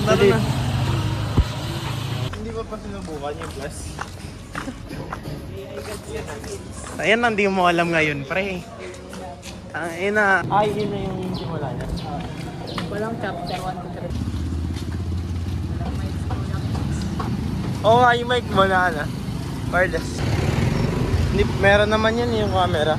Tara na. Hindi pa sinubukan yung plus? Ayan, hindi mo alam ngayon, pre. Ayun na. Ay, yun na yung simula niya. Walang chapter 1 to 3. Oo nga, yung mic mo na. Wireless. Hindi, meron naman yan yung camera.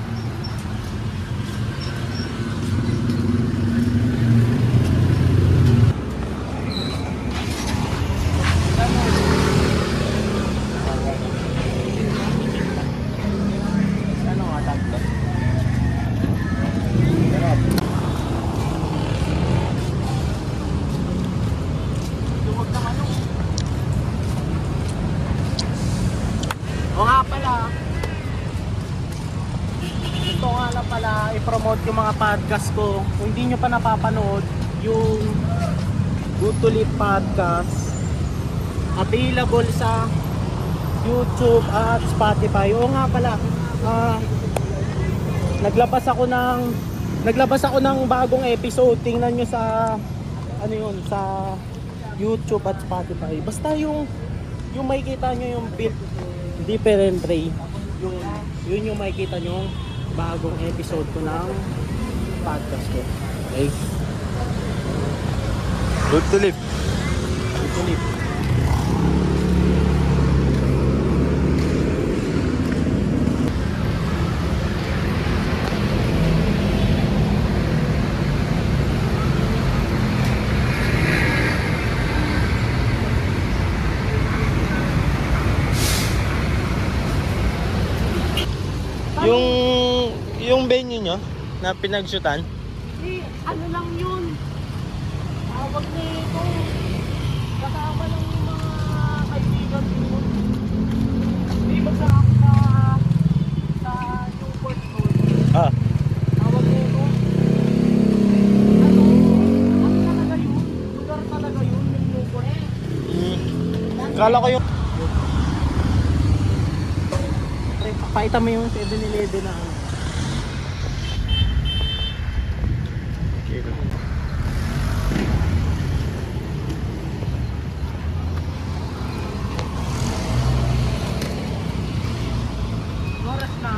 Ano nga, tatlo? Lumag naman yung... O nga pala. Ito nga lang pala, i-promote yung mga podcast ko. Kung hindi nyo pa napapanood, yung Good to Live podcast, available sa YouTube at Spotify. O nga pala, naglabas ako ng bagong episode. Tingnan nyo sa ano yun, sa YouTube at Spotify. Basta yung makikita nyo yung build different way. Yun yung makikita nyo bagong episode ko ng podcast ko. Okay? Good to live. Good to Live. Yung venue nyo na pinagsyutan, Ano lang yun? Tawag na ito. Kasama lang yung mga kaibigan ko. Di ba sa Newport Road? Tawag na ito. Ano talaga yun? Lugar talaga yun, yung Newport. kala ko yung... Pre, pakita mo yung 7-Eleven na ano. Oras na.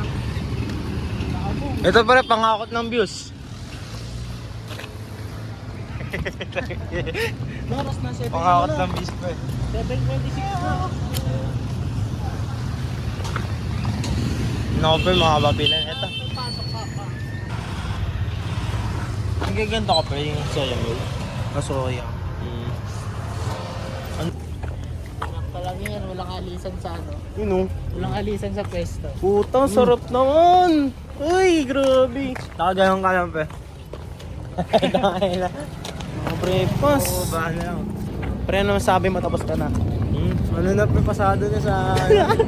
Ito pala pangakot ng views. Oras na 7. Pangakot ng views pa eh. 7:26 na. Naku pa mga papilan. Ito. Pasok ka pa. Ang gaganda ko pa yung soya milk. Kasoya. Anak pa lang yan, walang alisan sa ano. Yun o. Walang alisan sa pwesto. Puta, sarap naman. Uy, grabe. Nakagayon ka lang pa. Mga breakfast. Oo, bahala lang. Pre, ano sabi mo tapos ka na? Ano na pa pasado na sa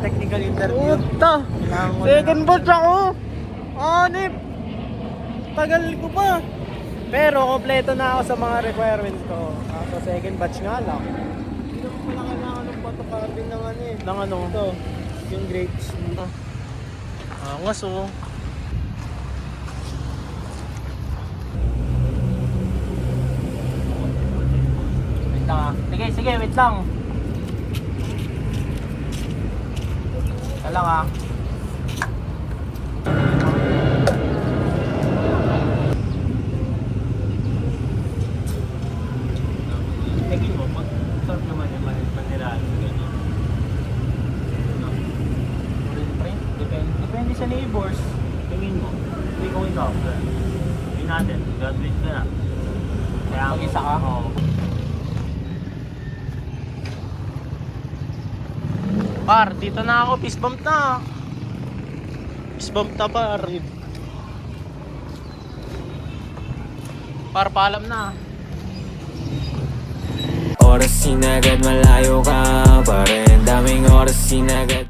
technical interview. Puta. Kailangan mo Second batch ako. Anip. Tagal ko pa. Pero kompleto na ako sa mga requirements ko. Sa second batch nga lang. Hindi naman pala kailangan ng photocopy ng ano eh. Nang ano? Ito, yung grades. Angas oh. Wait lang ah. Sige, wait lang. Lang ah. Tingin mo, mag-start naman yung manirahan. Depende sa neighbors. Tingin mo, hindi ko ikaw. Hindi natin, graduate ka na. Kaya Mag-isa ka? Oo. Par, dito na ako. Fist bump na. Fist bump na par. Par, paalam na. Oras sinagad malayo ka pa rin. Daming oras sinagad.